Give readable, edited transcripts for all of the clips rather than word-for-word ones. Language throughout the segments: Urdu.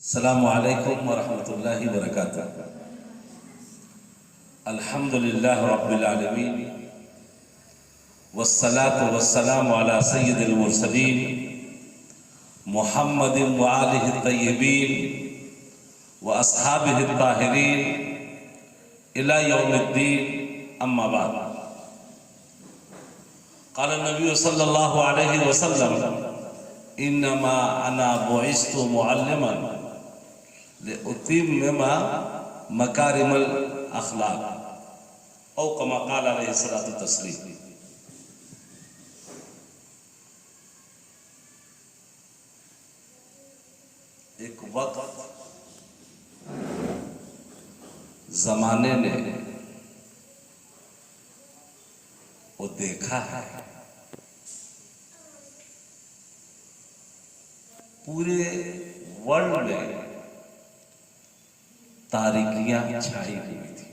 السلام علیکم ورحمۃ اللہ وبرکاتہ۔ الحمد للہ رب العالمین والصلاة والسلام علی سید المرسلین محمد وآلہ الطیبین واصحابہ الطاہرین الی یوم الدین، اما بعد۔ قال النبی صلی اللہ علیہ وسلم انما انا بعثت معلما لأتمم مکارم الاخلاق، او کما قال علیہ الصلوۃ والتسلیم۔ ایک وقت زمانے نے وہ دیکھا ہے، پورے ورلڈ میں تاریکیاں چھائی ہوئی تھی۔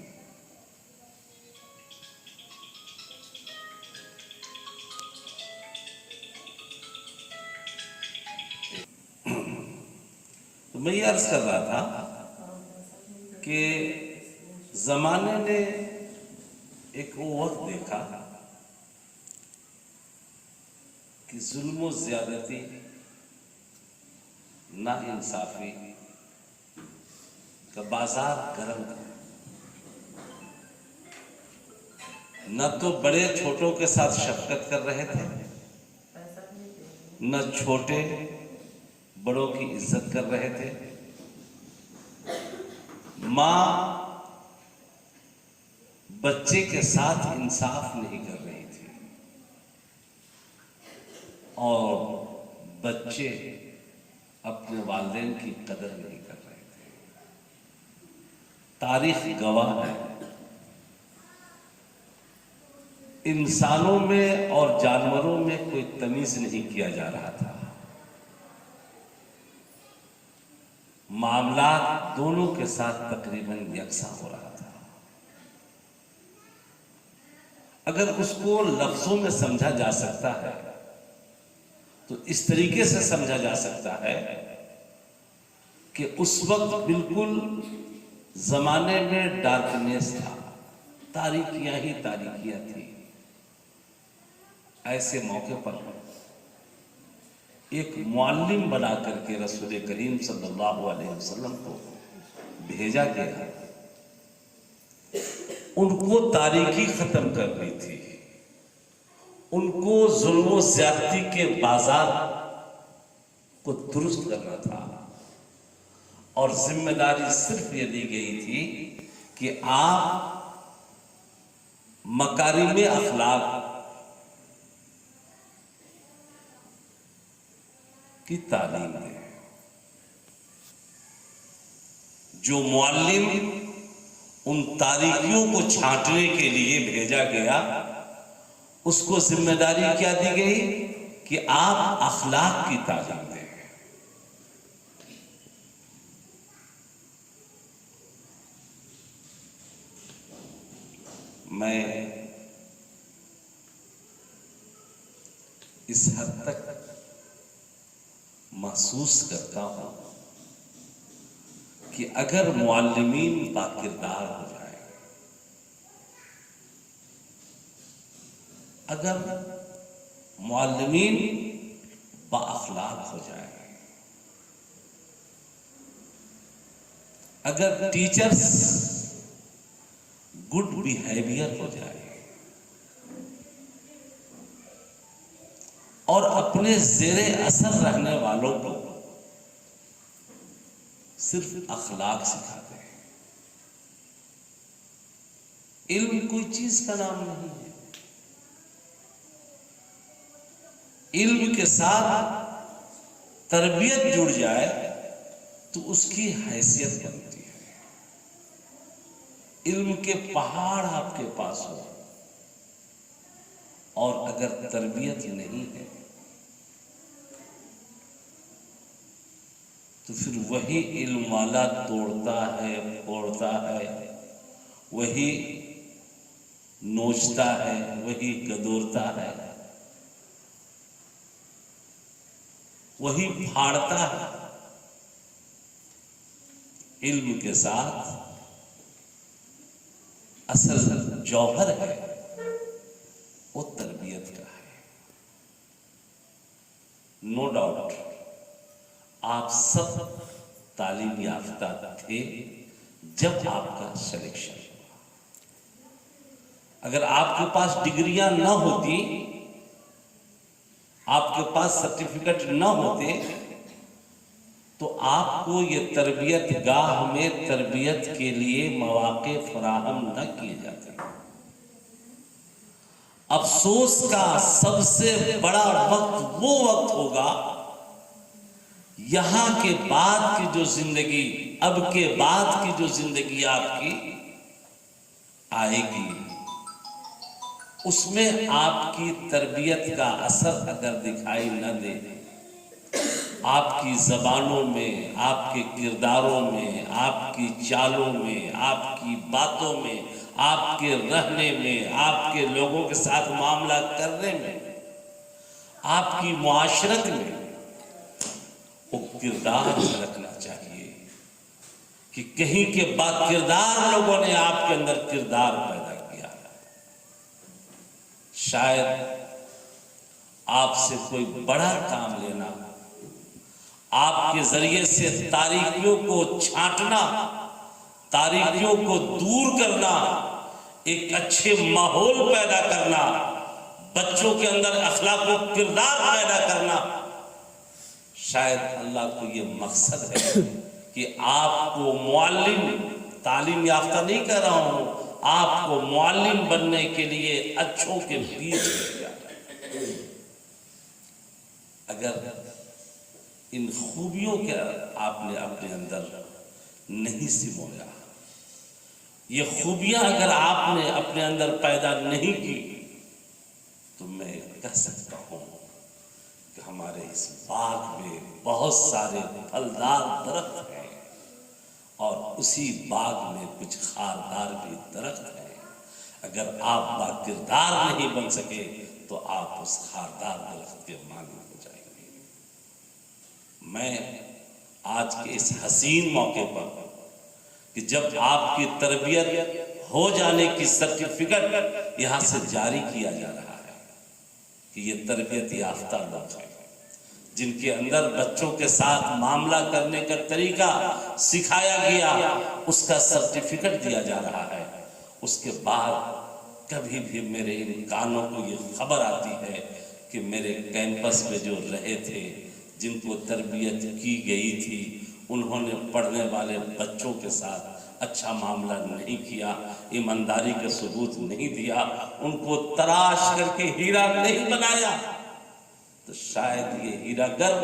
تو میں یہ عرض کر رہا تھا کہ زمانے نے ایک وہ وقت دیکھا کہ ظلم و زیادتی، ناانصافی کا بازار گرم تھا۔ نہ تو بڑے چھوٹوں کے ساتھ شفقت کر رہے تھے، نہ چھوٹے بڑوں کی عزت کر رہے تھے۔ ماں بچے کے ساتھ انصاف نہیں کر رہی تھی، اور بچے اپنے والدین کی قدر نہیں کر رہے تھے۔ تاریخ گواہ ہے، انسانوں میں اور جانوروں میں کوئی تمیز نہیں کیا جا رہا تھا۔ معاملات دونوں کے ساتھ تقریباً یکساں ہو رہا تھا۔ اگر اس کو لفظوں میں سمجھا جا سکتا ہے تو اس طریقے سے سمجھا جا سکتا ہے کہ اس وقت بالکل زمانے میں ڈارکنیس تھا، تاریکیاں ہی تاریکیاں تھی۔ ایسے موقع پر ایک معلم بنا کر کے رسول کریم صلی اللہ علیہ وسلم کو بھیجا گیا۔ ان کو تاریکی ختم کرنی تھی، ان کو ظلم و زیادتی کے بازار کو درست کرنا تھا، اور ذمہ داری صرف یہ دی گئی تھی کہ آپ مکارم اخلاق کی تعلیم دیں۔ جو معلم ان تاریکیوں کو چھانٹنے کے لیے بھیجا گیا، اس کو ذمہ داری کیا دی گئی کہ آپ اخلاق کی تعلیم دیں۔ میں اس حد تک محسوس کرتا ہوں کہ اگر معلمین باکردار ہو جائیں، اگر معلمین با اخلاق ہو جائیں، اگر ٹیچرز گڈ بیہیویئر ہو جائے، اور اپنے زیر اثر رہنے والوں کو صرف اخلاق سکھاتے ہیں۔ علم کوئی چیز کا نام نہیں ہے، علم کے ساتھ تربیت جڑ جائے تو اس کی حیثیت بنتی ہے۔ علم کے پہاڑ آپ کے پاس ہو، اور اگر تربیت نہیں ہے تو پھر وہی علم والا توڑتا ہے، پھوڑتا ہے، وہی نوچتا ہے، وہی گدورتا ہے، وہی پھاڑتا ہے۔ علم کے ساتھ اصل جوہر ہے وہ تربیت کا ہے. نو ڈاؤٹ آپ سب تعلیم یافتہ تھے جب آپ کا سلیکشن ہوا. اگر آپ کے پاس ڈگریاں نہ ہوتی، آپ کے پاس سرٹیفکیٹ نہ ہوتے، تو آپ کو یہ تربیت گاہ میں تربیت کے لیے مواقع فراہم نہ کیے جاتے. افسوس کا سب سے بڑا وقت وہ وقت ہوگا یہاں کے بعد کی جو زندگی، اب کے بعد کی جو زندگی آپ کی آئے گی، اس میں آپ کی تربیت کا اثر اگر دکھائی نہ دے، آپ کی زبانوں میں، آپ کے کرداروں میں، آپ کی چالوں میں، آپ کی باتوں میں، آپ کے رہنے میں، آپ کے لوگوں کے ساتھ معاملہ کرنے میں، آپ کی معاشرت میں وہ کردار جھلکنا چاہیے کہ کہیں کے با کردار لوگوں نے آپ کے اندر کردار پیدا کیا. شاید آپ سے کوئی بڑا کام لینا، آپ کے ذریعے سے تاریکیوں کو چھانٹنا، تاریکیوں کو دور کرنا، ایک اچھے ماحول پیدا کرنا، بچوں کے اندر اخلاق و کردار پیدا کرنا، شاید اللہ کو یہ مقصد ہے کہ آپ کو معلم، تعلیم یافتہ نہیں کہہ رہا ہوں، آپ کو معلم بننے کے لیے اچھوں کے بیچ میں. اگر ان خوبیوں کے آپ نے اپنے اندر نہیں سمویا، یہ خوبیاں اگر آپ نے اپنے اندر پیدا نہیں کی، تو میں کہہ سکتا ہوں کہ ہمارے اس باغ میں بہت سارے پھلدار درخت ہیں اور اسی باغ میں کچھ خاردار بھی درخت ہیں. اگر آپ با کردار نہیں بن سکے تو آپ اس خاردار درخت کے مانند ہو جائیں گے. میں آج کے اس حسین موقع پر کہ جب آپ کی تربیت ہو جانے کی سرٹیفکیٹ یہاں سے جاری کیا جا رہا ہے کہ یہ تربیت یافتہ لوگ ہیں جن کے اندر بچوں کے ساتھ معاملہ کرنے کا طریقہ سکھایا گیا، اس کا سرٹیفکیٹ دیا جا رہا ہے. اس کے بعد کبھی بھی میرے ان کانوں کو یہ خبر آتی ہے کہ میرے کیمپس میں جو رہے تھے، جن کو تربیت کی گئی تھی، انہوں نے پڑھنے والے بچوں کے ساتھ اچھا معاملہ نہیں کیا، ایمانداری کا ثبوت نہیں دیا، ان کو تراش کر کے ہیرا نہیں بنایا، تو شاید یہ ہیرا گر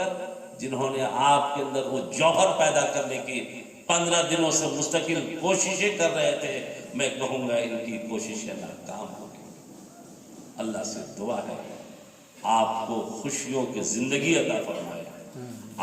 جنہوں نے آپ کے اندر وہ جوہر پیدا کرنے کی 15 دنوں سے مستقل کوششیں کر رہے تھے، میں کہوں گا ان کی کوششیں ناکام ہو گئی. اللہ سے دعا ہے آپ کو خوشیوں کی زندگی عطا فرمائے،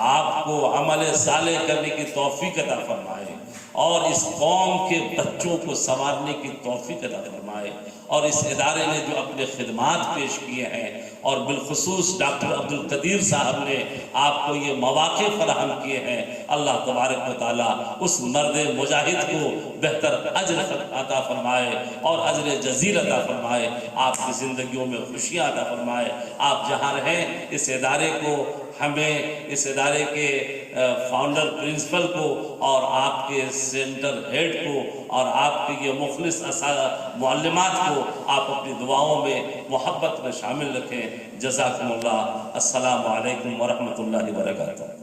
آپ کو عمل صالح کرنے کی توفیق عطا فرمائے، اور اس قوم کے بچوں کو سنوارنے کی توفیق عطا فرمائے. اور اس ادارے نے جو اپنے خدمات پیش کیے ہیں، اور بالخصوص ڈاکٹر عبد القدیر صاحب نے آپ کو یہ مواقع فراہم کیے ہیں، اللہ تبارک و تعالیٰ اس مرد مجاہد کو بہتر اجر عطا فرمائے اور اجر جزیل عطا فرمائے، آپ کی زندگیوں میں خوشیاں عطا فرمائے. آپ جہاں رہیں اس ادارے کو، ہمیں اس ادارے کے فاؤنڈر پرنسپل کو اور آپ کے سینٹر ہیڈ کو اور آپ کے یہ مخلص معلمات کو آپ اپنی دعاؤں میں محبت میں شامل رکھیں. جزاکم اللہ. السلام علیکم ورحمۃ اللہ وبرکاتہ.